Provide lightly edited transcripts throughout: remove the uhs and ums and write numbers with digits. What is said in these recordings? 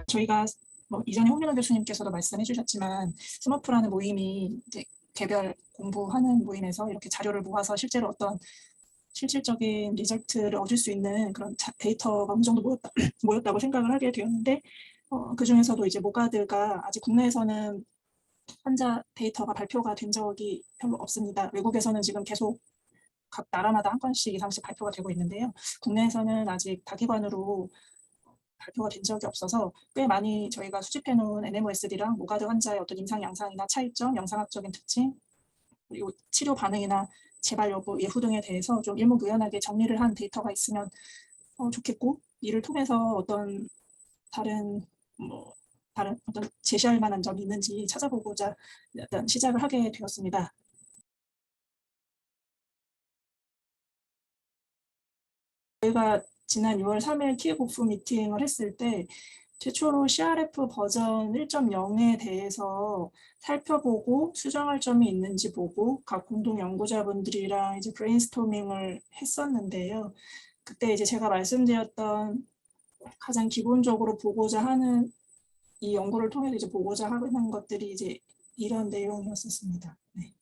저희가 이전에 홍민호 교수님께서도 말씀해 주셨지만 스머프라는 모임이 이제 개별 공부하는 모임에서 이렇게 자료를 모아서 실제로 어떤 실질적인 리절트를 얻을 수 있는 그런 데이터가 어느 정도 모였다고 생각을 하게 되었는데 그 중에서도 이제 모가드가 아직 국내에서는 환자 데이터가 발표가 된 적이 별로 없습니다. 외국에서는 지금 계속 각 나라마다 한 건씩 이상씩 발표가 되고 있는데요. 국내에서는 아직 다기관으로 발표가 된 적이 없어서 꽤 많이 저희가 수집해놓은 NMOSD랑 모가드 환자의 어떤 임상 양상이나 차이점, 영상학적인 특징, 그리고 치료 반응이나 재발 여부, 예후 등에 대해서 좀 일목요연하게 정리를 한 데이터가 있으면 좋겠고, 이를 통해서 어떤 다른 어떤 제시할 만한 점이 있는지 찾아보고자 일단 시작을 하게 되었습니다. 저희가 지난 6월 3일 키읔오프 미팅을 했을 때 최초로 CRF 버전 1.0에 대해서 살펴보고 수정할 점이 있는지 보고 각 공동 연구자분들이랑 이제 브레인스토밍을 했었는데요. 그때 이제 제가 말씀드렸던 가장 기본적으로 보고자 하는 이 연구를 통해서 이제 보고자 하는 것들이 이제 이런 내용이었었습니다. 네.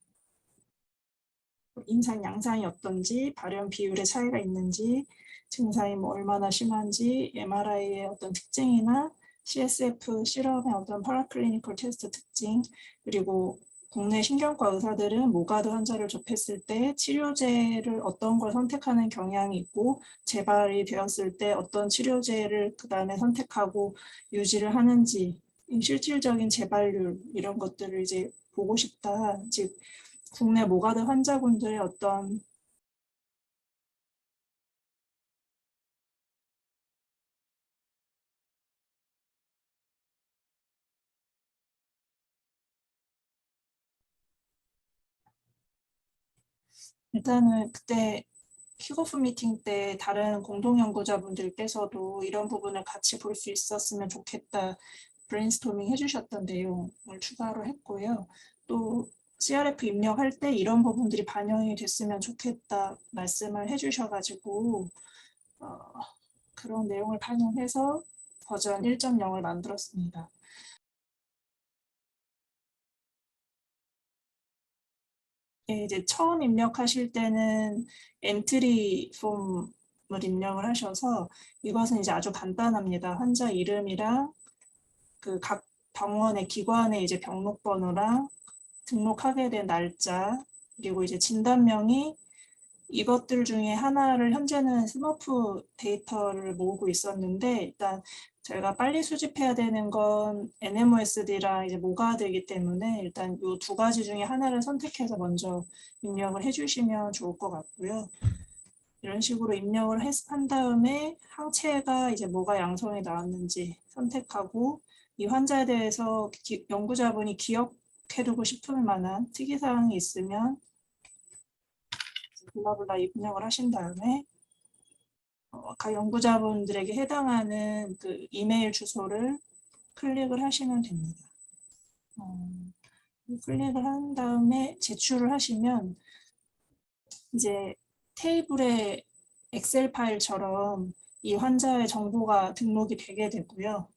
임상 양상이 어떤지, 발현 비율의 차이가 있는지, 증상이 얼마나 심한지, MRI의 어떤 특징이나 CSF 실험의 어떤 파라클리니컬 테스트 특징, 그리고 국내 신경과 의사들은 모가드 환자를 접했을 때 치료제를 어떤 걸 선택하는 경향이 있고 재발이 되었을 때 어떤 치료제를 그 다음에 선택하고 유지를 하는지 실질적인 재발률 이런 것들을 이제 보고 싶다. 즉 국내 모가드 환자분들의 어떤 일단은 그때 킥오프 미팅 때 다른 공동 연구자분들께서도 이런 부분을 같이 볼 수 있었으면 좋겠다 브레인스토밍 해주셨던 내용을 추가로 했고요. 또 CRF 입력할 때 이런 부분들이 반영이 됐으면 좋겠다 말씀을 해주셔가지고 그런 내용을 반영해서 버전 1.0을 만들었습니다. 이제 처음 입력하실 때는 엔트리 폼을 입력을 하셔서 이것은 이제 아주 간단합니다. 환자 이름이랑 그 각 병원의 기관의 이제 병록번호랑 등록하게 된 날짜 그리고 이제 진단명이 이것들 중에 하나를 현재는 스머프 데이터를 모으고 있었는데 일단 저희가 빨리 수집해야 되는 건 NMOSD랑 이제 모가드이기 때문에 일단 이 두 가지 중에 하나를 선택해서 먼저 입력을 해주시면 좋을 것 같고요. 이런 식으로 입력을 한 다음에 항체가 이제 뭐가 양성이 나왔는지 선택하고 이 환자에 대해서 연구자분이 기억해두고 싶을 만한 특이사항이 있으면 블라블라 입력을 하신 다음에 각 연구자분들에게 해당하는 그 이메일 주소를 클릭을 하시면 됩니다. 클릭을 한 다음에 제출을 하시면 이제 테이블의 엑셀 파일처럼 이 환자의 정보가 등록이 되게 되고요.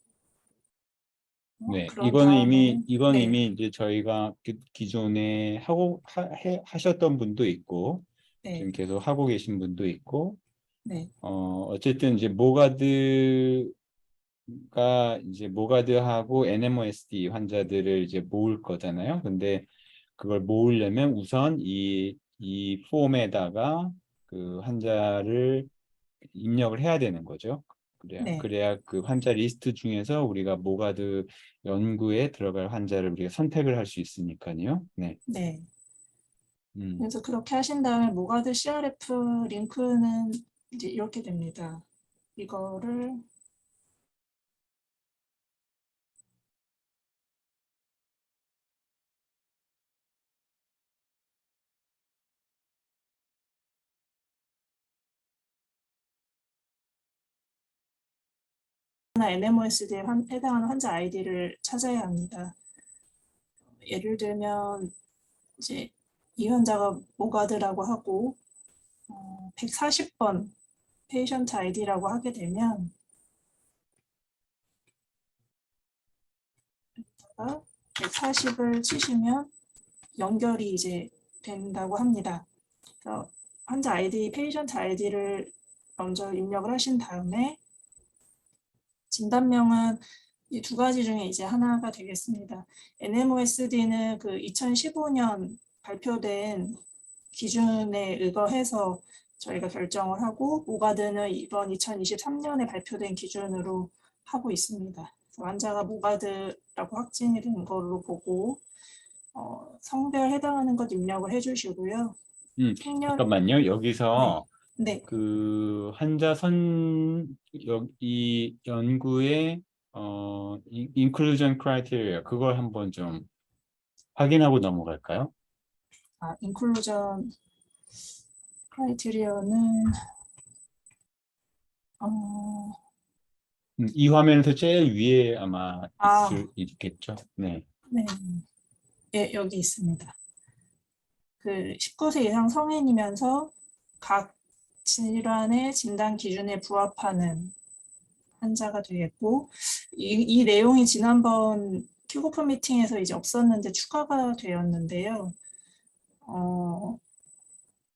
네, 그런 이거는 다음에는 이미 이제 저희가 기존에 하셨던 분도 있고 지금 계속 하고 계신 분도 있고 어쨌든 이제 모가드하고 NMOSD 환자들을 이제 모을 거잖아요. 근데 그걸 모으려면 우선 이 폼에다가 그 환자를 입력을 해야 되는 거죠. 그래야 그 환자 리스트 중에서 우리가 모가드 연구에 들어갈 환자를 우리가 선택을 할 수 있으니까요. 네. 그래서 그렇게 하신 다음에 모가드 CRF 링크는 이제 이렇게 됩니다. 이거를 NMOSD에 해당하는 환자 아이디를 찾아야 합니다. 예를 들면 이제 이 환자가 모가드라고 하고 140번 페이션트 아이디라고 하게 되면 140을 치시면 연결이 이제 된다고 합니다. 그래서 환자 아이디, 페이션트 아이디를 먼저 입력을 하신 다음에 진단명은 이 두 가지 중에 이제 하나가 되겠습니다. NMOSD는 그 2015년 발표된 기준에 의거해서 저희가 결정을 하고, 모가드는 이번 2023년에 발표된 기준으로 하고 있습니다. 환자가 모가드라고 확진이 된 걸로 보고 성별 해당하는 것 입력을 해주시고요. 잠깐만요. 여기서 네. 그 환자 이 연구의 inclusion criteria 그걸 한번 좀 확인하고 넘어갈까요? 인클루전 크라이테리어는 이 화면에서 제일 위에 아마 아, 있겠죠. 네. 네. 예, 여기 있습니다. 그 19세 이상 성인이면서 각 질환의 진단 기준에 부합하는 환자가 되겠고, 이 내용이 지난번 큐고프 미팅에서 이제 없었는데 추가가 되었는데요.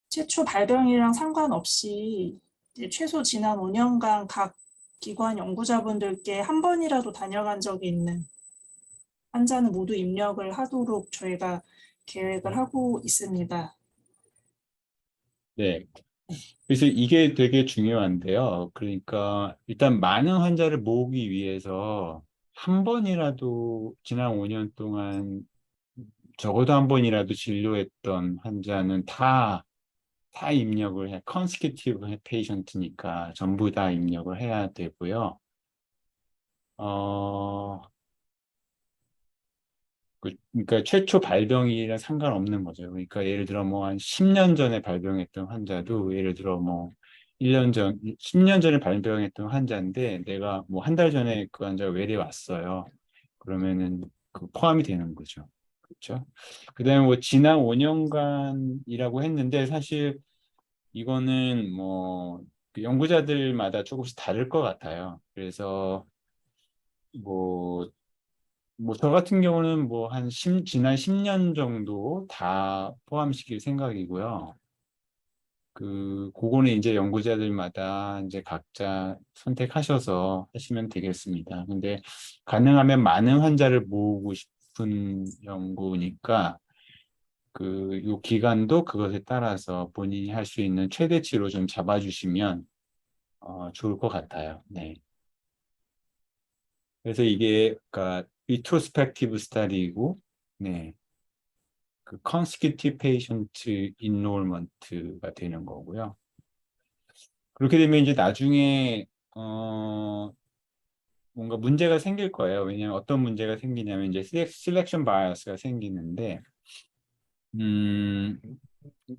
최초 발병이랑 상관없이 이제 최소 지난 5년간 각 기관 연구자분들께 한 번이라도 다녀간 적이 있는 환자는 모두 입력을 하도록 저희가 계획을 하고 있습니다. 네. 그래서 이게 되게 중요한데요. 그러니까 일단 많은 환자를 모으기 위해서 한 번이라도 지난 5년 동안 적어도 한 번이라도 진료했던 환자는 다 입력을 해. consecutive patient니까 전부 다 입력을 해야 되고요. 그러니까 최초 발병이랑 상관없는 거죠. 그러니까 예를 들어 뭐 한 10년 전에 발병했던 환자도 예를 들어 뭐 1년 전, 10년 전에 발병했던 환자인데 내가 뭐 한 달 전에 그 환자가 외래 왔어요. 그러면은 그 포함이 되는 거죠. 그렇죠? 그다음에 뭐 지난 5년간이라고 했는데 사실 이거는 뭐그 연구자들마다 조금씩 다를 것 같아요. 그래서 뭐 저 같은 경우는 뭐 지난 10년 정도 다 포함시킬 생각이고요. 그거는 이제 연구자들마다 이제 각자 선택하셔서 하시면 되겠습니다. 근데 가능하면 많은 환자를 모으고 싶은 연구니까 요 기간도 그것에 따라서 본인이 할 수 있는 최대치로 좀 잡아주시면 좋을 것 같아요. 네. 그래서 이게 그러니까 retrospective study이고, 네. 그 consecutive patient enrollment가 되는 거고요. 그렇게 되면 이제 나중에 뭔가 문제가 생길 거예요. 왜냐하면 어떤 문제가 생기냐면 이제 selection bias가 생기는데, 음,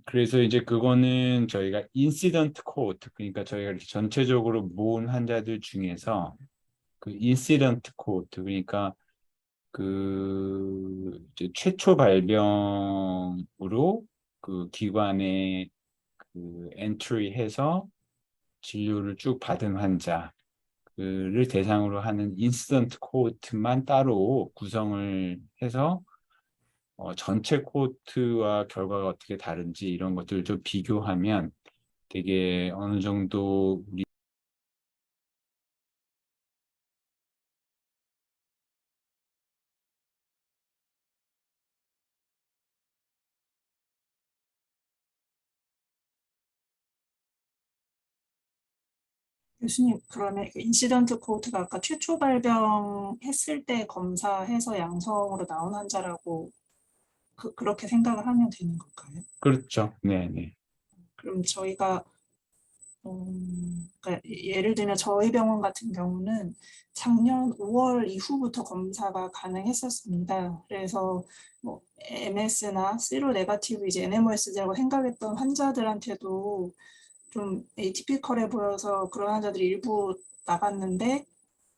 그래서 이제 그거는 저희가 incident cohort, 그러니까 저희가 이렇게 전체적으로 모은 환자들 중에서 그 incident cohort, 그러니까 이제 최초 발병으로 그 기관에 엔트리해서 진료를 쭉 받은 환자를 대상으로 하는 인시던트 코호트만 따로 구성을 해서 전체 코호트와 결과가 어떻게 다른지 이런 것들을 좀 비교하면 되게 어느 정도 우리 교수님, 그러면 인시던트 코호트가 아까 최초 발병했을 때 검사해서 양성으로 나온 환자라고 그렇게 생각을 하면 되는 걸까요? 그렇죠. 네, 네. 그럼 저희가 그러니까 예를 들면 저희 병원 같은 경우는 작년 5월 이후부터 검사가 가능했었습니다. 그래서 뭐 MS나 시로 네가티브 이제 NMOSD라고 생각했던 환자들한테도 좀 에이티피컬해 보여서 그런 환자들이 일부 나갔는데,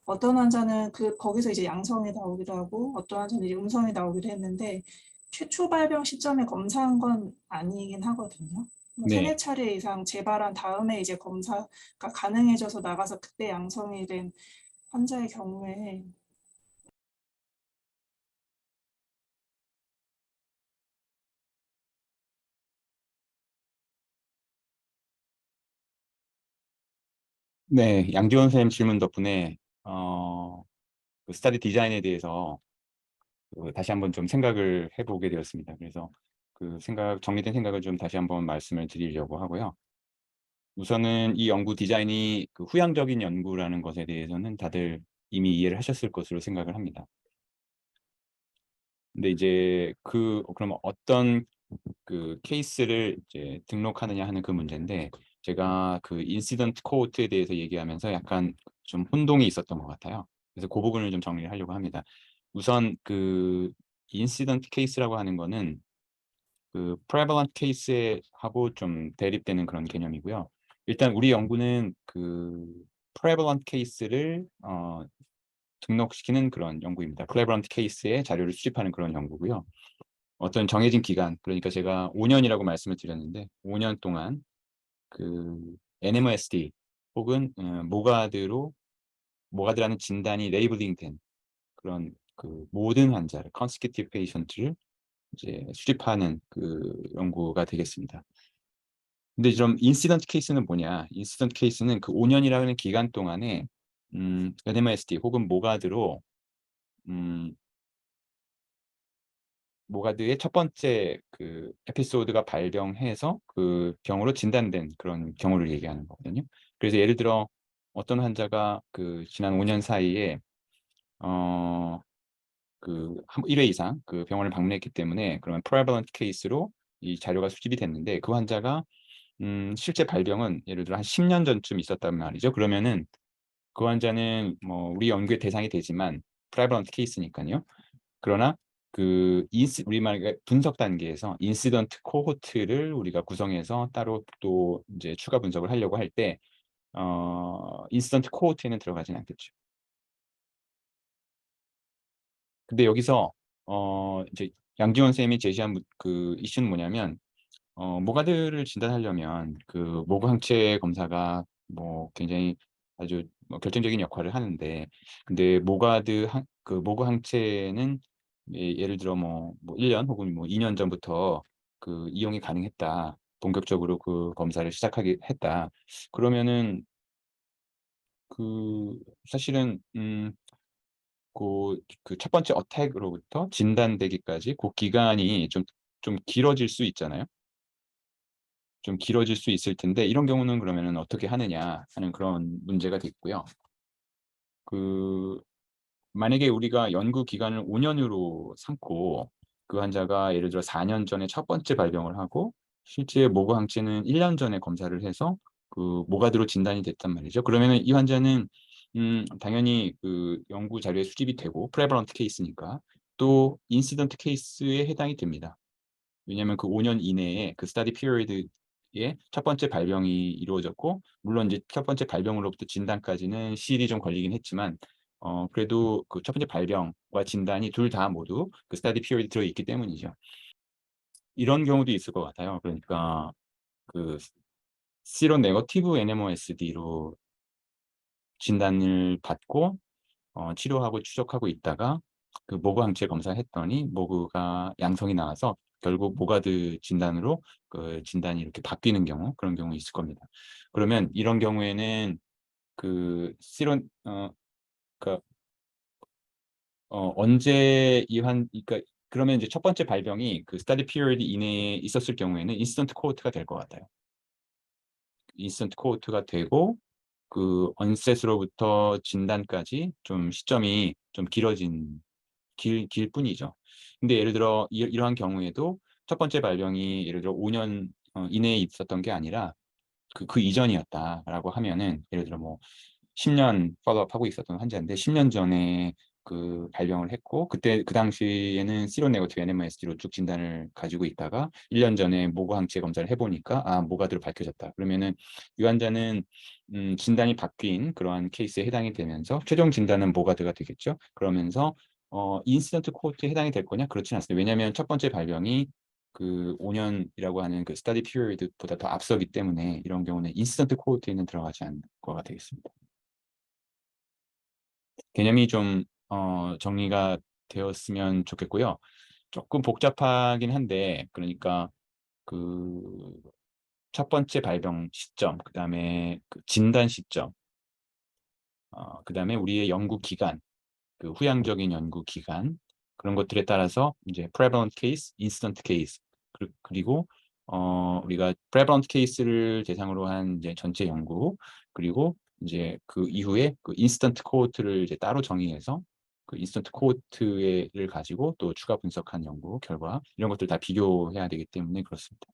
어떤 환자는 거기서 이제 양성이 나오기도 하고 어떤 환자는 이제 음성이 나오기도 했는데 최초 발병 시점에 검사한 건 아니긴 하거든요. 뭐 세네 네, 차례 이상 재발한 다음에 이제 검사가 가능해져서 나가서 그때 양성이 된 환자의 경우에 네, 양지원 선생님 질문 덕분에 그 스터디 디자인에 대해서 다시 한번 좀 생각을 해보게 되었습니다. 그래서 그 정리된 생각을 좀 다시 한번 말씀을 드리려고 하고요. 우선은 이 연구 디자인이 그 후향적인 연구라는 것에 대해서는 다들 이미 이해를 하셨을 것으로 생각을 합니다. 근데 이제 그럼 어떤 그 케이스를 이제 등록하느냐 하는 그 문제인데, 제가 그 인시던트 코호트에 대해서 얘기하면서 약간 좀 혼동이 있었던 것 같아요. 그래서 그 부분을 좀 정리를 하려고 합니다. 우선 그 인시던트 케이스라고 하는 거는 그 prevalent 케이스에 하고 좀 대립되는 그런 개념이고요. 일단 우리 연구는 그 prevalent 케이스를 등록시키는 그런 연구입니다. prevalent 케이스의 자료를 수집하는 그런 연구고요. 어떤 정해진 기간, 그러니까 제가 5년이라고 말씀을 드렸는데 5년 동안 그 NMOSD 혹은 모가드라는 진단이 레이블링된 그런 그 모든 환자를 consecutive patient를 이제 수집하는 그 연구가 되겠습니다. 근데 좀 인시던트 케이스는 뭐냐? 인시던트 케이스는 그 5년이라는 기간 동안에 NMOSD 혹은 음, 모가드의 첫 번째 그 에피소드가 발병해서 그 병으로 진단된 그런 경우를 얘기하는 거거든요. 그래서 예를 들어 어떤 환자가 그 지난 5년 사이에 어 그 1회 이상 그 병원을 방문했기 때문에 그러면 prevalent 케이스로 이 자료가 수집이 됐는데, 그 환자가 실제 발병은 예를 들어 한 10년 전쯤 있었단 말이죠. 그러면은 그 환자는 뭐 우리 연구의 대상이 되지만 prevalent 케이스니까요. 그러나 우리말 분석 단계에서 인시던트 코호트를 우리가 구성해서 따로 또 이제 추가 분석을 하려고 할 때 인시던트 코호트에는 들어가진 않겠죠. 근데 여기서 이제 양지원 선생님이 제시한 그 이슈는 뭐냐면, 모가드를 진단하려면 그 모구 항체 검사가 뭐 굉장히 아주 뭐 결정적인 역할을 하는데, 근데 모구 항체는 예를 들어 뭐 1년 혹은 뭐 2년 전부터 그 이용이 가능했다. 본격적으로 그 검사를 시작하게 했다. 그러면은 그 사실은 그 첫 번째 어택으로부터 진단되기까지 그 기간이 좀 길어질 수 있잖아요. 좀 길어질 수 있을 텐데, 이런 경우는 그러면은 어떻게 하느냐 하는 그런 문제가 됐고요. 그 만약에 우리가 연구 기간을 5년으로 삼고 그 환자가 예를 들어 4년 전에 첫 번째 발병을 하고 실제 모구 항체는 1년 전에 검사를 해서 그 모가드로 진단이 됐단 말이죠. 그러면은 이 환자는 당연히 그 연구 자료에 수집이 되고 프레버런트 케이스니까 또 인시던트 케이스에 해당이 됩니다. 왜냐하면 그 5년 이내에 그 스터디 피리어드에 첫 번째 발병이 이루어졌고, 물론 이제 첫 번째 발병으로부터 진단까지는 시일이 좀 걸리긴 했지만 그래도 그 첫 번째 발병과 진단이 둘 다 모두 그 스터디 피리어드 들어 있기 때문이죠. 이런 경우도 있을 것 같아요. 그러니까 그 시로 네거티브 NMOSD로 진단을 받고 치료하고 추적하고 있다가 그 모그 항체 검사했더니 모그가 양성이 나와서 결국 모가드 진단으로 그 진단이 이렇게 바뀌는 경우, 그런 경우 있을 겁니다. 그러면 이런 경우에는 그 실온 그러니까 언제 그러니까 그러면 이제 첫 번째 발병이 그 스터디 피리어드 이내에 있었을 경우에는 인스턴트 코호트가 될 것 같아요. 인스턴트 코호트가 되고 그 언셋으로부터 진단까지 좀 시점이 좀 길 뿐이죠. 근데 예를 들어 이러한 경우에도 첫 번째 발병이 예를 들어 5년 이내에 있었던 게 아니라 그 이전이었다라고 하면은, 예를 들어 뭐 10년 팔로우업하고 있었던 환자인데 10년 전에 그 발병을 했고 그때 그 당시에는 시로네거티브 NMOSD로 쭉 진단을 가지고 있다가 1년 전에 모구 항체 검사를 해보니까 모가드로 밝혀졌다. 그러면은 이 환자는 진단이 바뀐 그러한 케이스에 해당이 되면서 최종 진단은 모가드가 되겠죠. 그러면서 인시던트 코호트에 해당이 될 거냐? 그렇지는 않습니다. 왜냐하면 첫 번째 발병이 그 5년이라고 하는 그 스터디 피리어드보다 더 앞서기 때문에 이런 경우는 인스턴트 코호트에는 들어가지 않을 거가 되겠습니다. 개념이 좀 정리가 되었으면 좋겠고요. 조금 복잡하긴 한데, 그러니까 그 첫 번째 발병 시점, 그다음에 그 진단 시점, 그다음에 우리의 연구 기간, 그 후양적인 연구 기간, 그런 것들에 따라서 이제 prevalent case, instant case, 그리고 우리가 prevalent case를 대상으로 한 이제 전체 연구, 그리고 이제 그 이후에 그 instant cohort를 이제 따로 정의해서 그 instant cohort를 가지고 또 추가 분석한 연구 결과 이런 것들 다 비교해야 되기 때문에 그렇습니다.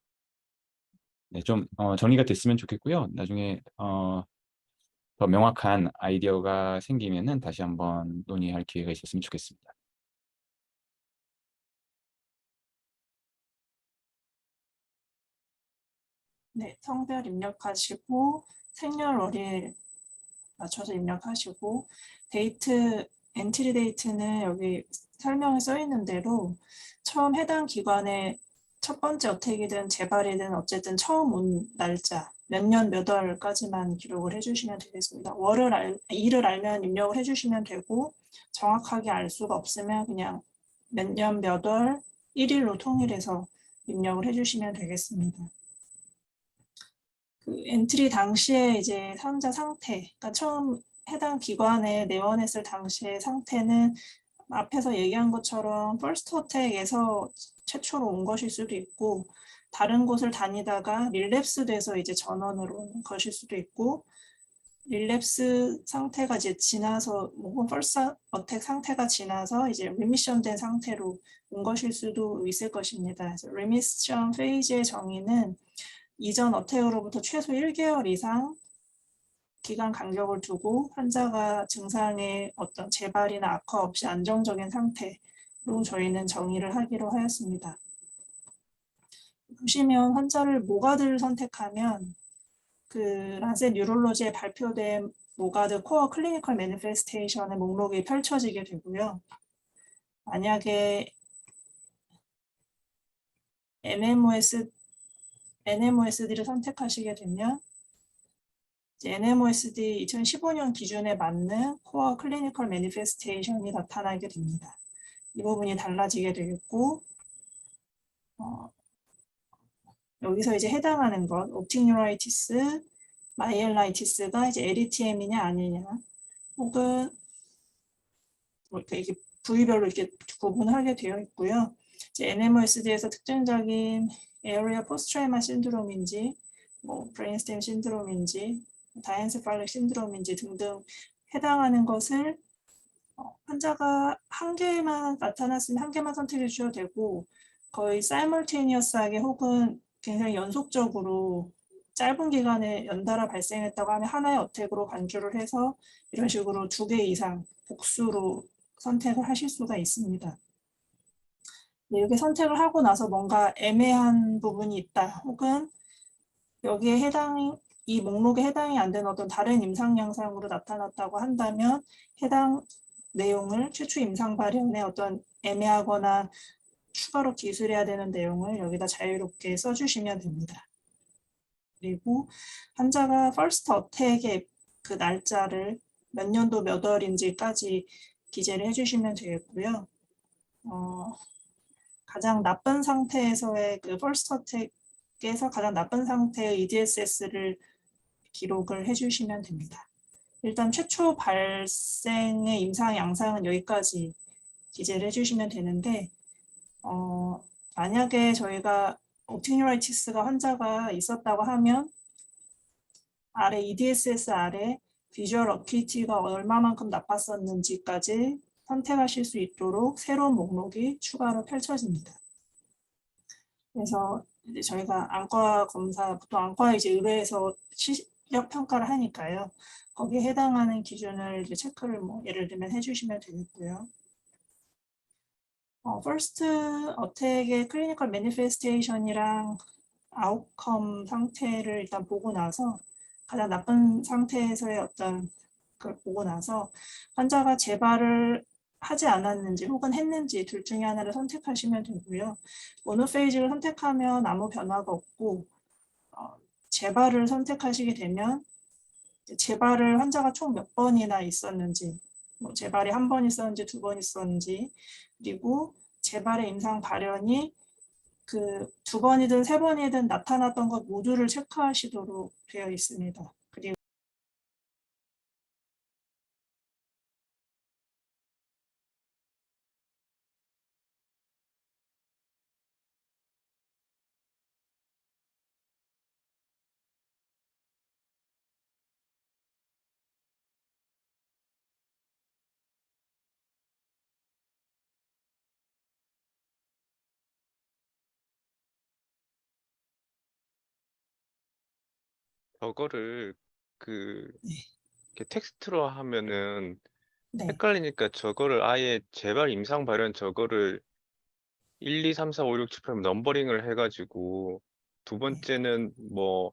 네, 좀 정리가 됐으면 좋겠고요. 나중에 더 명확한 아이디어가 생기면은 다시 한번 논의할 기회가 있었으면 좋겠습니다. 네, 성별 입력하시고 생년월일 맞춰서 입력하시고 데이트 엔트리 데이트는 여기 설명에 써 있는 대로 처음 해당 기관에 첫 번째 어택이든 재발이든 어쨌든 처음 온 날짜 몇 년 몇 월까지만 기록을 해주시면 되겠습니다. 일을 알면 입력을 해주시면 되고 정확하게 알 수가 없으면 그냥 몇 년 몇 월 1일로 통일해서 입력을 해주시면 되겠습니다. 그 엔트리 당시에 이제 사용자 상태, 그러니까 처음 해당 기관에 내원했을 당시의 상태는 앞에서 얘기한 것처럼 퍼스트 어택에서 최초로 온 것일 수도 있고 다른 곳을 다니다가 릴랩스 돼서 이제 전원으로 온 것일 수도 있고 릴랩스 상태가 이제 지나서 혹은 퍼스트 어택 상태가 지나서 이제 리미션 된 상태로 온 것일 수도 있을 것입니다. 그래서 리미션 페이지의 정의는 이전 어택으로부터 최소 1개월 이상 기간 간격을 두고 환자가 증상의 어떤 재발이나 악화 없이 안정적인 상태로 저희는 정의를 하기로 하였습니다. 보시면 환자를 모가드를 선택하면 그 란셋 뉴럴로지에 발표된 모가드 코어 클리니컬 매니페스테이션의 목록이 펼쳐지게 되고요. 만약에 NMOSD를 선택하시게 되면 NMOSD 2015년 기준에 맞는 코어 클리니컬 매니페스테이션이 나타나게 됩니다. 이 부분이 달라지게 되겠고 여기서 이제 해당하는 것, 옵틱 뉴라이티스, 마이엘라이티스가 이제 LETM이냐 아니냐, 혹은 뭐 이렇게 부위별로 이렇게 구분하게 되어 있고요. 이제 NMOSD에서 특징적인 에어리아 포스트라우마 신드롬인지, 뭐 브레인스템 신드롬인지, 다이엔세팔릭 신드롬인지 등등 해당하는 것을 환자가 한 개만 나타났으면 한 개만 선택해 주셔도 되고 거의 사이멀테니어스하게 혹은 굉장히 연속적으로 짧은 기간에 연달아 발생했다고 하면 하나의 어택으로 간주를 해서 이런 식으로 2개 이상 복수로 선택을 하실 수가 있습니다. 네, 이렇게 선택을 하고 나서 뭔가 애매한 부분이 있다 혹은 여기에 이 목록에 해당이 안 되는 어떤 다른 임상 양상으로 나타났다고 한다면 해당 내용을 최초 임상 발현에 어떤 애매하거나 추가로 기술해야 되는 내용을 여기다 자유롭게 써주시면 됩니다. 그리고 환자가 퍼스트 어택의 그 날짜를 몇 년도 몇 월인지까지 기재를 해주시면 되겠고요. 가장 나쁜 상태에서의 그 퍼스트 어택에서 가장 나쁜 상태의 EDSS를 기록을 해주시면 됩니다. 일단 최초 발생의 임상 양상은 여기까지 기재를 해주시면 되는데 만약에 저희가 옵틱 뉴라이티스가 환자가 있었다고 하면 아래 EDSS 아래 비주얼 어큐이티가 얼마만큼 나빴었는지까지 선택하실 수 있도록 새로운 목록이 추가로 펼쳐집니다. 그래서 이제 저희가 안과 검사, 보통 안과 이제 의뢰해서 실력 평가를 하니까요. 거기에 해당하는 기준을 이제 체크를 뭐 예를 들면 해주시면 되겠고요. 퍼스트 어택의 클리니컬 매니페스테이션이랑 아웃컴 상태를 일단 보고 나서 가장 나쁜 상태에서의 어떤 걸 보고 나서 환자가 재발을 하지 않았는지 혹은 했는지 둘 중에 하나를 선택하시면 되고요. 모노페이직을 선택하면 아무 변화가 없고 재발을 선택하시게 되면 재발을 환자가 총 몇 번이나 있었는지, 뭐 재발이 한 번 있었는지 두 번 있었는지, 그리고 재발의 임상 발현이 그 두 번이든 세 번이든 나타났던 것 모두를 체크하시도록 되어 있습니다. 그리고 저거를 그 네, 이렇게 텍스트로 하면은 네, 헷갈리니까 저거를 아예 재발 임상 발현 저거를 1, 2, 3, 4, 5, 6, 7, 8 넘버링을 해가지고 두 네. 번째는 뭐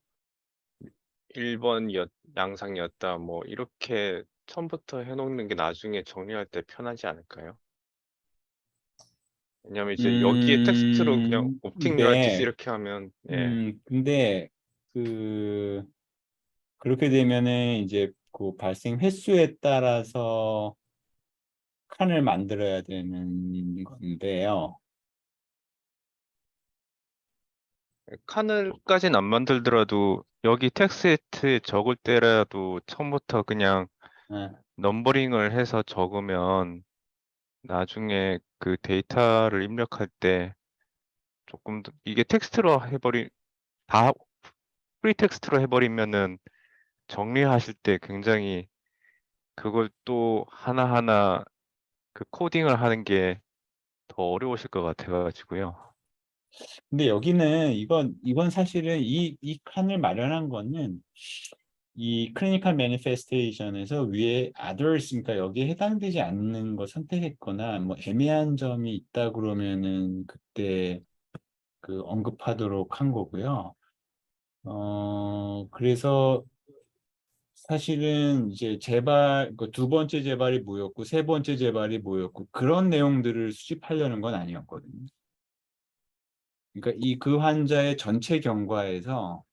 1번 양상이었다 뭐 이렇게 처음부터 해놓는 게 나중에 정리할 때 편하지 않을까요? 왜냐면 이제 여기에 텍스트로 그냥 옵틱 뉴라이티스 네. 이렇게 하면 예. 근데 그 그렇게 되면은 이제 그 발생 횟수에 따라서 칸을 만들어야 되는 건데요. 칸을까진 안 만들더라도 여기 텍스트에 적을 때라도 처음부터 그냥 아, 넘버링을 해서 적으면 나중에 그 데이터를 입력할 때 조금 더 이게 텍스트로 다 프리 텍스트로 해버리면은 정리하실 때 굉장히 그걸 또 하나하나 그 코딩을 하는 게 더 어려우실 것 같아가지고요. 근데 여기는 이건 사실은 이 칸을 마련한 거는 이 클리니컬 매니페스테이션에서 위에 others, 그러니까 여기에 해당되지 않는 거 선택했거나 뭐 애매한 점이 있다 그러면은 그때 그 언급하도록 한 거고요. 그래서 사실은 이제 재발, 그 두 번째 재발이 뭐였고 세 번째 재발이 뭐였고 그런 내용들을 수집하려는 건 아니었거든요. 그러니까 그 환자의 전체 경과에서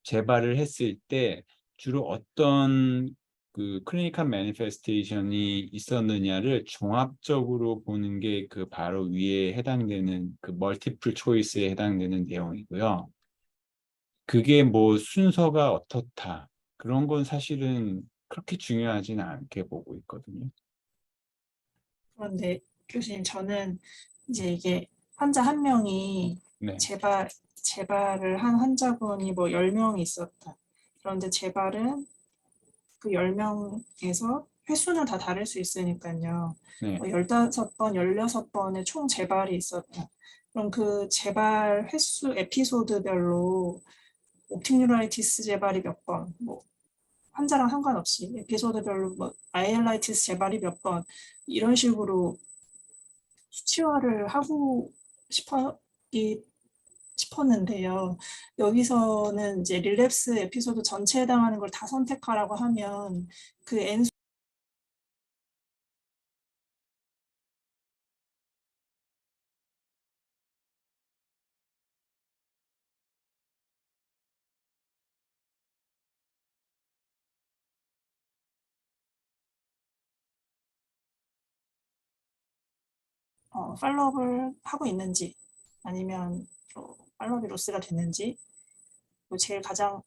재발을 했을 때 주로 어떤 그 클리니컬 매니페스테이션이 있었느냐를 종합적으로 보는 게 그 바로 위에 해당되는 그 멀티플 초이스에 해당되는 내용이고요. 그게 뭐 순서가 어떻다 그런 건 사실은 그렇게 중요하지는 않게 보고 있거든요. 그런데 교수님, 저는 이제 이게 환자 한 명이 네, 재발을 한 환자분이 뭐 10명이 있었다. 그런데 재발은 그 10명에서 횟수는 다 다를 수 있으니까요. 네. 뭐 15번, 16번의 총 재발이 있었다. 그럼 그 재발 횟수 에피소드별로 옵틱 뉴라이티스 재발이 몇 번, 뭐 환자랑 상관없이 에피소드별로 뭐 아이엘라이티스 재발이 몇 번, 이런 식으로 수치화를 하고 싶었는데요. 여기서는 이제 릴랩스 에피소드 전체에 해당하는 걸 다 선택하라고 하면 그 N 팔로업을 하고 있는지, 아니면 팔로업이 로스가 됐는지, 제일 가장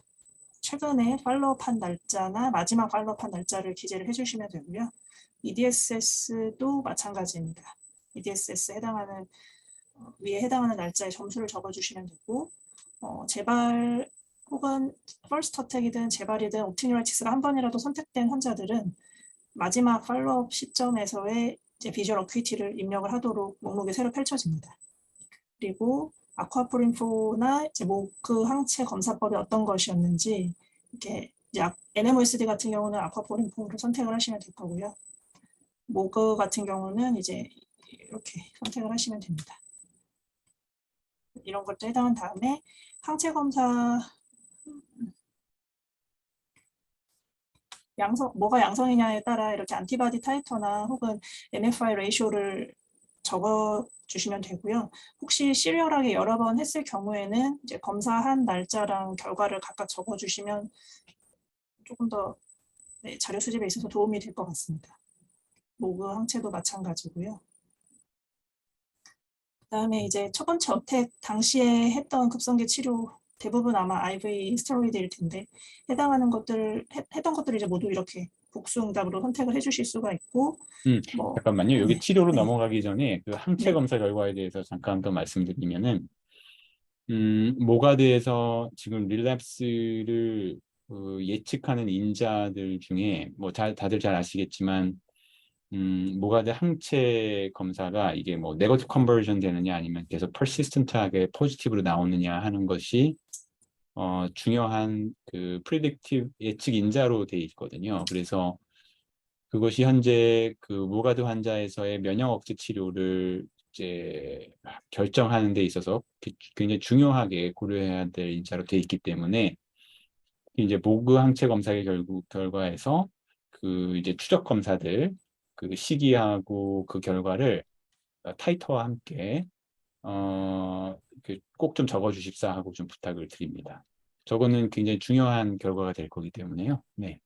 최근에 팔로업한 날짜나 마지막 팔로업한 날짜를 기재를 해주시면 되고요. EDSS도 마찬가지입니다. EDSS 해당하는 위에 해당하는 날짜에 점수를 적어주시면 되고, 재발 혹은 퍼스트 어택이든 재발이든 옵티뉴라이티스가 한 번이라도 선택된 환자들은 마지막 팔로업 시점에서의 이제 비주얼 어큐이티를 입력을 하도록 목록이 새로 펼쳐집니다. 그리고 아쿠아포린포나 이제 모크 항체 검사법이 어떤 것이었는지, 이렇게 이제 NMOSD 같은 경우는 아쿠아포린포를 선택을 하시면 될 거고요. 모그 같은 경우는 이제 이렇게 선택을 하시면 됩니다. 이런 것도 해당한 다음에 항체 검사 뭐가 양성이냐에 따라 이렇게 안티바디 타이터나 혹은 MFI 레이쇼를 적어 주시면 되고요. 혹시 시리얼하게 여러 번 했을 경우에는 이제 검사한 날짜랑 결과를 각각 적어 주시면 조금 더 네, 자료 수집에 있어서 도움이 될 것 같습니다. 모그 항체도 마찬가지고요. 그다음에 이제 첫 번째 어택 당시에 했던 급성기 치료 대부분 아마 IV 스테로이드일 텐데 해당하는 것들 했던 것들을 이제 모두 이렇게 복수 응답으로 선택을 해주실 수가 있고 뭐 잠깐만요. 여기 네, 치료로 네, 넘어가기 전에 그 항체 네. 검사 결과에 대해서 잠깐 더 말씀드리면은 모가드에서 지금 릴랩스를 예측하는 인자들 중에 뭐 다들 잘 아시겠지만 모가드 항체 검사가 이게 뭐 네거티브 컨버전 되느냐 아니면 계속 퍼시스턴트하게 포지티브로 나오느냐 하는 것이 중요한 그 프리딕티브 예측 인자로 돼 있거든요. 그래서 그것이 현재 그 모가드 환자에서의 면역 억제 치료를 이제 결정하는 데 있어서 굉장히 중요하게 고려해야 될 인자로 돼 있기 때문에 이제 모그 항체 검사의 결과에서 그 이제 추적 검사들 그 시기하고 그 결과를 타이터와 함께 꼭 좀 적어 주십사 하고 좀 부탁을 드립니다. 저거는 굉장히 중요한 결과가 될 거기 때문에요. 네.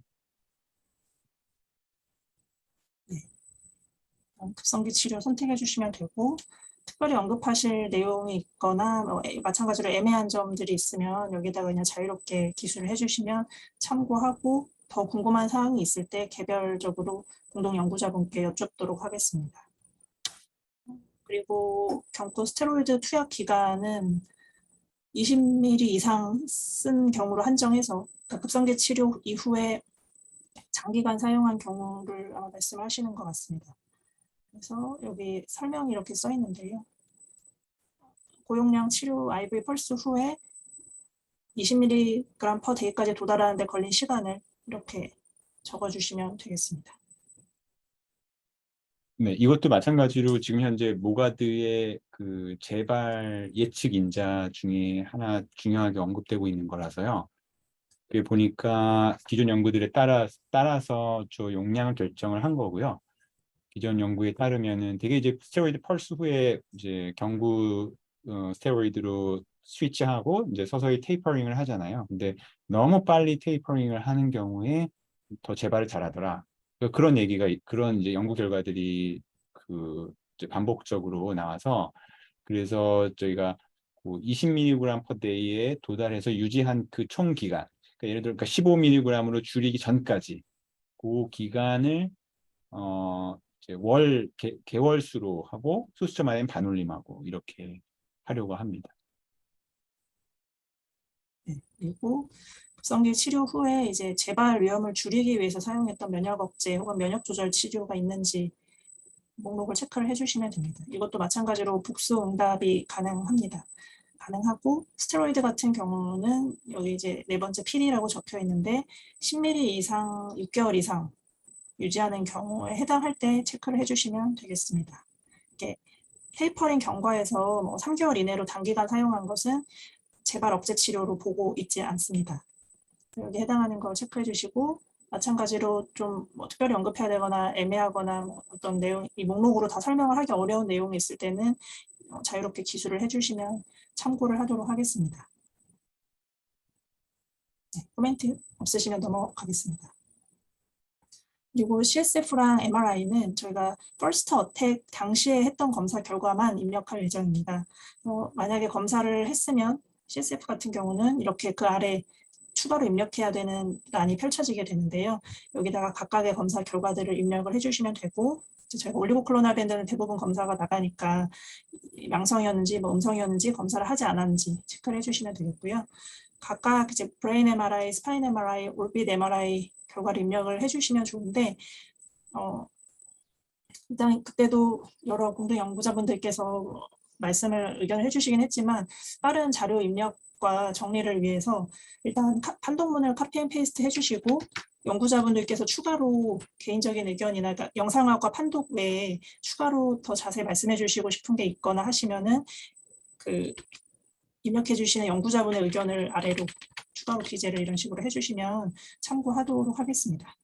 급성기 치료 선택해 주시면 되고 특별히 언급하실 내용이 있거나 마찬가지로 애매한 점들이 있으면 여기다가 그냥 자유롭게 기술을 해주시면 참고하고 더 궁금한 사항이 있을 때 개별적으로 공동 연구자분께 여쭙도록 하겠습니다. 그리고 경구 스테로이드 투약 기간은 20ml 이상 쓴 경우로 한정해서 급성기 치료 이후에 장기간 사용한 경우를 아마 말씀하시는 것 같습니다. 그래서 여기 설명이 이렇게 써 있는데요. 고용량 치료 IV 펄스 후에 20mg per day까지 도달하는 데 걸린 시간을 이렇게 적어주시면 되겠습니다. 네, 이것도 마찬가지로 지금 현재 모가드의 그 재발 예측 인자 중에 하나 중요하게 언급되고 있는 거라서요. 그게 보니까 기존 연구들에 따라서 저 용량을 결정을 한 거고요. 기존 연구에 따르면은 되게 이제 스테로이드 펄스 후에 이제 경구 스테로이드로 스위치하고 이제 서서히 테이퍼링을 하잖아요. 근데 너무 빨리 테이퍼링을 하는 경우에 더 재발을 잘하더라. 그런 얘기가 그런 이제 연구 결과들이 그 이제 반복적으로 나와서 그래서 저희가 20mg per day에 도달해서 유지한 그 총 기간, 그러니까 예를 들어 15mg으로 줄이기 전까지 그 기간을 이제 개월수로 하고 수수점화된 반올림하고 이렇게 하려고 합니다. 네, 그리고 급성기 치료 후에 이제 재발 위험을 줄이기 위해서 사용했던 면역 억제 혹은 면역 조절 치료가 있는지 목록을 체크를 해주시면 됩니다. 이것도 마찬가지로 복수 응답이 가능하고 스테로이드 같은 경우는 여기 이제 네 번째 PD라고 적혀 있는데 10ml 이상 6개월 이상 유지하는 경우에 해당할 때 체크를 해주시면 되겠습니다. 이렇게 테이퍼링 경과에서 뭐 3개월 이내로 단기간 사용한 것은 재발 억제 치료로 보고 있지 않습니다. 여기 해당하는 걸 체크해 주시고 마찬가지로 좀 뭐 특별히 언급해야 되거나 애매하거나 뭐 어떤 내용, 이 목록으로 다 설명을 하기 어려운 내용이 있을 때는 자유롭게 기술을 해주시면 참고를 하도록 하겠습니다. 네, 코멘트 없으시면 넘어가겠습니다. 그리고 CSF랑 MRI는 저희가 First Attack 당시에 했던 검사 결과만 입력할 예정입니다. 만약에 검사를 했으면 CSF 같은 경우는 이렇게 그 아래 추가로 입력해야 되는 란이 펼쳐지게 되는데요. 여기다가 각각의 검사 결과들을 입력을 해주시면 되고 저희가 올리고클로날 밴드는 대부분 검사가 나가니까 양성이었는지 뭐 음성이었는지 검사를 하지 않았는지 체크를 해주시면 되겠고요. 각각 이제 브레인 MRI, 스파인 MRI, 올빗 MRI 결과를 입력을 해주시면 좋은데 일단 그때도 여러 공동 연구자분들께서 의견을 해주시긴 했지만 빠른 자료 입력과 정리를 위해서 일단 판독문을 카피 앤 페이스트 해주시고 연구자분들께서 추가로 개인적인 의견이나 그러니까 영상학과 판독 외에 추가로 더 자세히 말씀해 주시고 싶은 게 있거나 하시면은 그 입력해 주시는 연구자분의 의견을 아래로 추가로 기재를 이런 식으로 해주시면 참고하도록 하겠습니다.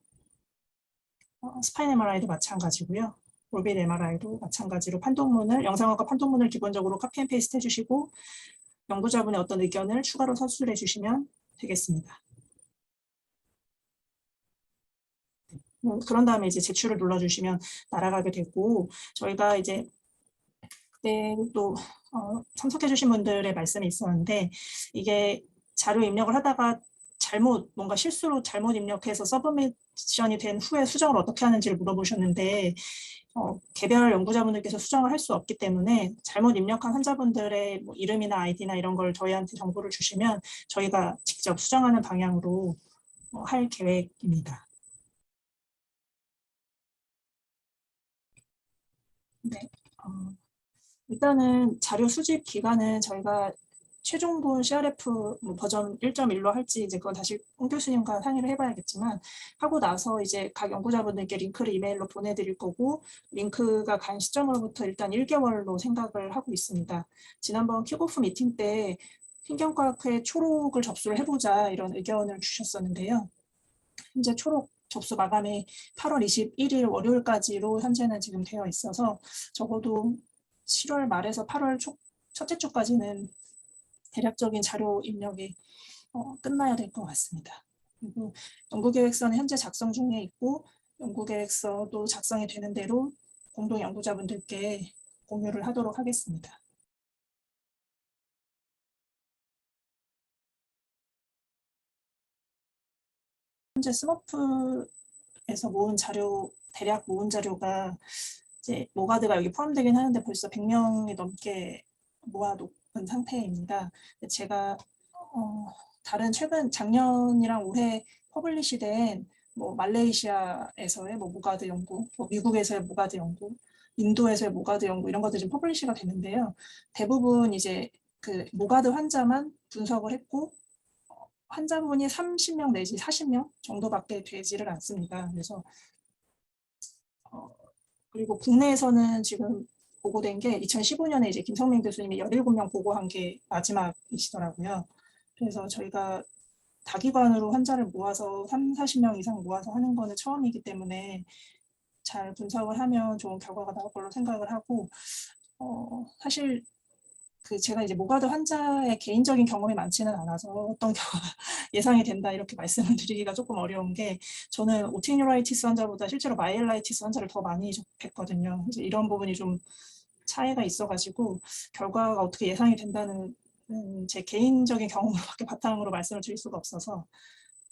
스파인 MRI도 마찬가지고요. 올빌 MRI도 마찬가지로 영상학과 판독문을 기본적으로 카피 앤 페이스트 해주시고 연구자분의 어떤 의견을 추가로 서술해 주시면 되겠습니다. 그런 다음에 이제 제출을 눌러주시면 날아가게 되고, 저희가 이제 그때 또 참석해주신 분들의 말씀이 있었는데, 이게 자료 입력을 하다가 뭔가 실수로 잘못 입력해서 서브미션이 된 후에 수정을 어떻게 하는지를 물어보셨는데, 개별 연구자분들께서 수정을 할 수 없기 때문에 잘못 입력한 환자분들의 뭐 이름이나 아이디나 이런 걸 저희한테 정보를 주시면 저희가 직접 수정하는 방향으로 할 계획입니다. 네. 일단은 자료 수집 기간은 저희가 최종본 CRF 버전 1.1로 할지 이제 그건 다시 홍 교수님과 상의를 해봐야겠지만 하고 나서 이제 각 연구자분들께 링크를 이메일로 보내드릴 거고 링크가 간 시점으로부터 일단 1개월로 생각을 하고 있습니다. 지난번 킥오프 미팅 때 신경과학회 초록을 접수를 해보자 이런 의견을 주셨었는데요. 현재 초록 접수 마감이 8월 21일 월요일까지로 현재는 지금 되어 있어서 적어도 7월 말에서 8월 첫째 주까지는 대략적인 자료 입력이 끝나야 될 것 같습니다. 그리고 연구계획서는 현재 작성 중에 있고 연구계획서도 작성이 되는 대로 공동 연구자분들께 공유를 하도록 하겠습니다. 현재 스머프에서 모은 자료, 대략 모은 자료가 이제 모가드가 여기 포함되긴 하는데 벌써 100명이 넘게 모아놓은 상태입니다. 제가 다른 작년이랑 올해 퍼블리시된 뭐 말레이시아에서의 뭐 모가드 연구, 뭐 미국에서의 모가드 연구, 인도에서의 모가드 연구 이런 것들이 지금 퍼블리시가 되는데요. 대부분 이제 그 모가드 환자만 분석을 했고 환자분이 30명 내지 40명 정도밖에 되지를 않습니다. 그래서 그리고 국내에서는 지금 보고된 게 2015년에 이제 김성민 교수님이 17명 보고한 게 마지막이시더라고요. 그래서 저희가 다기관으로 환자를 모아서 40명 이상 모아서 하는 거는 처음이기 때문에 잘 분석을 하면 좋은 결과가 나올 걸로 생각을 하고 사실 제가 이제 모가드 환자의 개인적인 경험이 많지는 않아서 어떤 결과가 예상이 된다 이렇게 말씀을 드리기가 조금 어려운 게 저는 오티뉴라이티스 환자보다 실제로 마이엘라이티스 환자를 더 많이 접했거든요. 그래서 이런 부분이 좀 차이가 있어가지고 결과가 어떻게 예상이 된다는 제 개인적인 경험으로밖에 바탕으로 말씀을 드릴 수가 없어서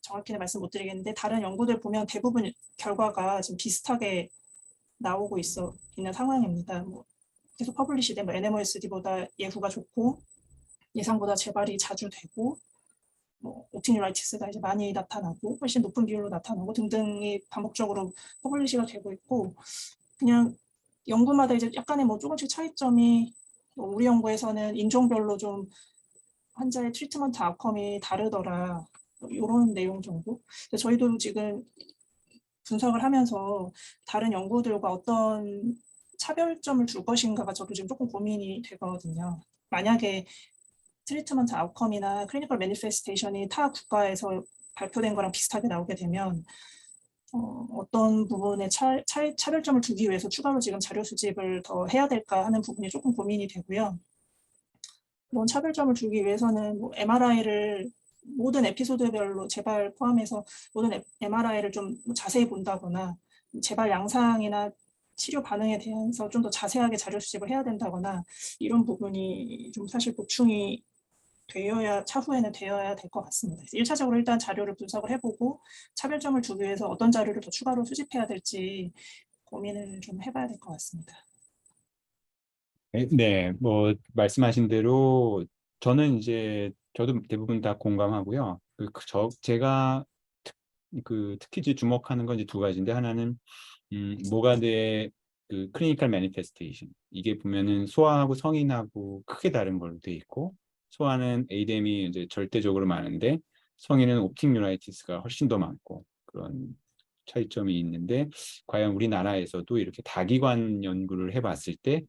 정확히는 말씀 못 드리겠는데 다른 연구들 보면 대부분 결과가 지금 비슷하게 나오고 있는 상황입니다. 뭐 계속 퍼블리시된 뭐 NMOSD보다 예후가 좋고 예상보다 재발이 자주 되고 뭐 오티뉴라이티스가 이제 많이 나타나고 훨씬 높은 비율로 나타나고 등등이 반복적으로 퍼블리시가 되고 있고 그냥 연구마다 이제 약간의 뭐 조금씩 차이점이 우리 연구에서는 인종별로 좀 환자의 트리트먼트 아웃컴이 다르더라 이런 내용 정도. 저희도 지금 분석을 하면서 다른 연구들과 어떤 차별점을 줄 것인가가 저도 지금 조금 고민이 되거든요. 만약에 트리트먼트 아웃컴이나 클리니컬 매니페스테이션이 타 국가에서 발표된 거랑 비슷하게 나오게 되면 어떤 부분에 차별점을 두기 위해서 추가로 지금 자료 수집을 더 해야 될까 하는 부분이 조금 고민이 되고요. 그런 차별점을 주기 위해서는 뭐 MRI를 모든 에피소드별로 재발 포함해서 모든 MRI를 좀 자세히 본다거나 재발 양상이나 치료 반응에 대해서 좀 더 자세하게 자료 수집을 해야 된다거나 이런 부분이 좀 사실 보충이 차후에는 되어야 될 것 같습니다. 1차적으로 일단 자료를 분석을 해보고 차별점을 주기 위해서 어떤 자료를 더 추가로 수집해야 될지 고민을 좀 해봐야 될 것 같습니다. 네, 뭐 말씀하신 대로 저는 이제 저도 대부분 다 공감하고요. 제가 특히 이제 주목하는 건 이제 두 가지인데 하나는 모가드의 그 클리니컬 매니페스테이션 이게 보면은 소아하고 성인하고 크게 다른 걸로 돼 있고 소아는 에이뎀이 이제 절대적으로 많은데 성인은 옵틱 뉴라이티스가 훨씬 더 많고 그런 차이점이 있는데 과연 우리나라에서도 이렇게 다기관 연구를 해봤을 때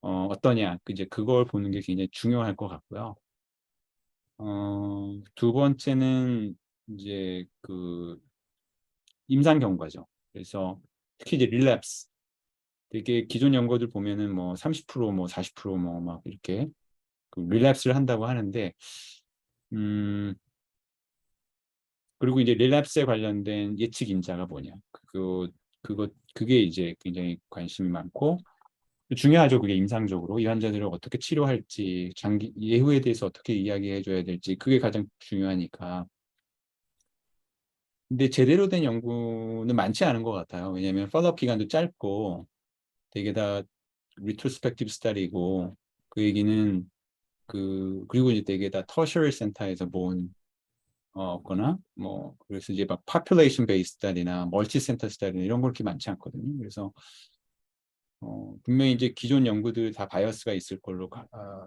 어떠냐 이제 그걸 보는 게 굉장히 중요할 것 같고요. 두 번째는 이제 그 임상 경과죠. 그래서 특히 이제 릴랩스. 되게 기존 연구들 보면은 뭐 30%, 뭐 40%, 뭐 막 이렇게 그 릴랩스를 한다고 하는데, 그리고 이제 릴랩스에 관련된 예측 인자가 뭐냐? 그게 이제 굉장히 관심이 많고, 중요하죠. 그게 임상적으로 이 환자들을 어떻게 치료할지, 장기 예후에 대해서 어떻게 이야기해 줘야 될지, 그게 가장 중요하니까. 근데 제대로 된 연구는 많지 않은 것 같아요. 왜냐하면 팔로업 기간도 짧고 되게 다 리트로스펙티브 스타디고, 그 얘기는 그리고 이제 되게 다 터셔리 센터에서 본 거나 뭐 그래서 이제 막 population based 스타디나 멀티 센터 스타디나 이런 걸 그렇게 많지 않거든요. 그래서 분명히 이제 기존 연구들 다 바이어스가 있을 걸로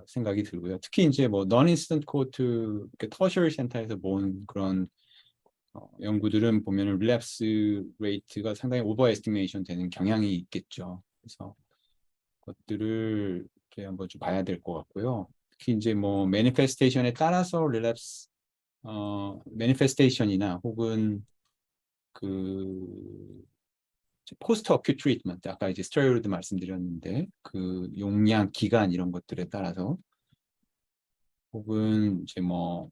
생각이 들고요. 특히 이제 뭐 non-incident cohort 터셔리 센터에서 본 그런 연구들은 보면은 릴랩스 레이트가 상당히 오버 에스티메이션 되는 경향이 있겠죠. 그래서 그것들을 이렇게 한번 좀 봐야 될 것 같고요. 특히 이제 뭐 매니페스테이션에 따라서 릴랩스 매니페스테이션이나 혹은 그 포스트 어큐 트리트먼트, 아까 이제 스테로이드 말씀드렸는데 그 용량, 기간 이런 것들에 따라서, 혹은 이제 뭐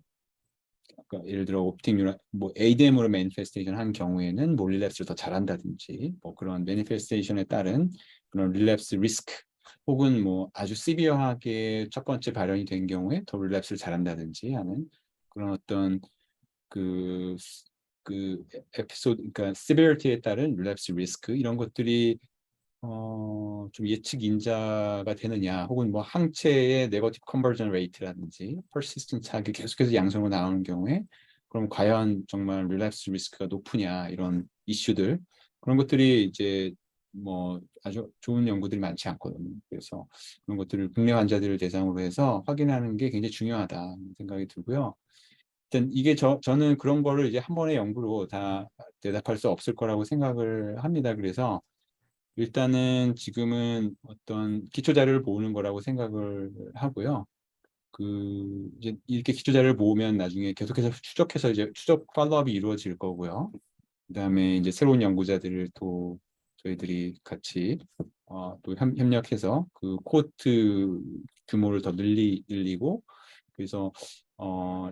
아까 예를 들어 옵틱 뉴런 뭐 ADM으로 매니페스테이션 한 경우에는 뭐 릴랩스를 더 잘한다든지, 뭐 그런 매니페스테이션에 따른 그런 릴랩스 리스크, 혹은 뭐 아주 시비어하게 첫 번째 발현이 된 경우에 더 릴랩스를 잘한다든지 하는 그런 어떤 그, 에피소드, 그러니까 시베리티에 따른 릴랩스 리스크 이런 것들이 좀 예측 인자가 되느냐, 혹은 뭐 항체의 네거티브 컨버전 레이트라든지 퍼시스턴트 차이 계속해서 양성으로 나오는 경우에 그럼 과연 정말 릴랩스 리스크가 높으냐, 이런 이슈들, 그런 것들이 이제 뭐 아주 좋은 연구들이 많지 않거든요. 그래서 그런 것들을 국내 환자들을 대상으로 해서 확인하는 게 굉장히 중요하다 생각이 들고요. 일단 이게 저는 그런 거를 이제 한 번의 연구로 다 대답할 수 없을 거라고 생각을 합니다. 그래서 일단은 지금은 어떤 기초 자료를 모으는 거라고 생각을 하고요. 이제 이렇게 기초 자료를 모으면 나중에 계속해서 추적해서 이제 추적 팔로업이 이루어질 거고요. 그다음에 이제 새로운 연구자들을 또 저희들이 같이 또 협력해서 그 코호트 규모를 더 늘리고, 그래서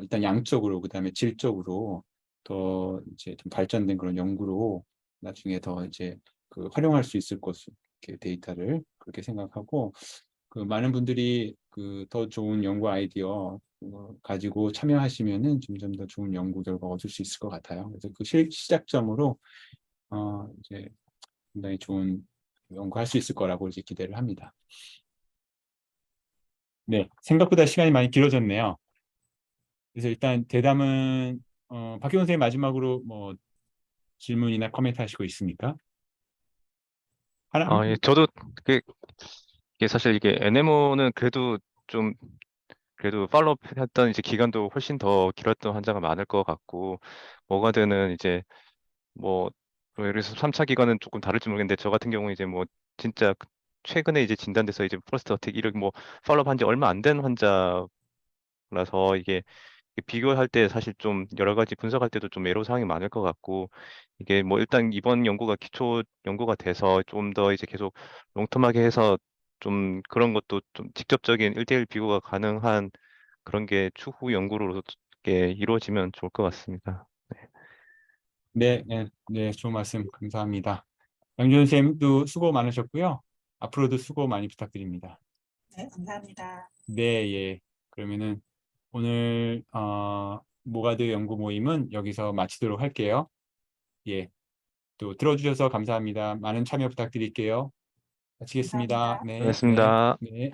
일단 양적으로, 그다음에 질적으로 더 이제 좀 발전된 그런 연구로 나중에 더 이제 활용할 수 있을 것으로 이렇게 데이터를 그렇게 생각하고, 많은 분들이 더 좋은 연구 아이디어 가지고 참여하시면은 점점 더 좋은 연구 결과 얻을 수 있을 것 같아요. 그래서 그 시작점으로 이제 굉장히 좋은 연구할 수 있을 거라고 이제 기대를 합니다. 네, 생각보다 시간이 많이 길어졌네요. 그래서 일단 대담은 박희원 선생님 마지막으로 뭐 질문이나 코멘트 하시고 있습니까? 하나? 예, 저도 그 이게 사실 이게 NMO는 그래도 팔로우 했던 이제 기간도 훨씬 더 길었던 환자가 많을 것 같고, 뭐가드는 이제 뭐 예를 들어서 3차 기간은 조금 다를지 모르겠는데, 저 같은 경우 이제 뭐 진짜 최근에 이제 진단돼서 이제 퍼스트 어택 이렇게 뭐 팔로우 한 지 얼마 안 된 환자라서, 이게 비교할 때 사실 좀 여러 가지 분석할 때도 좀 애로사항이 많을 것 같고, 이게 뭐 일단 이번 연구가 기초 연구가 돼서 좀 더 이제 계속 롱텀하게 해서 좀 그런 것도 좀 직접적인 1대1 비교가 가능한 그런 게 추후 연구로 이렇게 이루어지면 좋을 것 같습니다. 네, 네, 네, 좋은 말씀 감사합니다. 양준 선생님도 수고 많으셨고요. 앞으로도 수고 많이 부탁드립니다. 네, 감사합니다. 네, 예. 그러면은 오늘 모가드 연구 모임은 여기서 마치도록 할게요. 예. 또 들어주셔서 감사합니다. 많은 참여 부탁드릴게요. 마치겠습니다. 감사합니다. 네, 네, 알겠습니다. 네.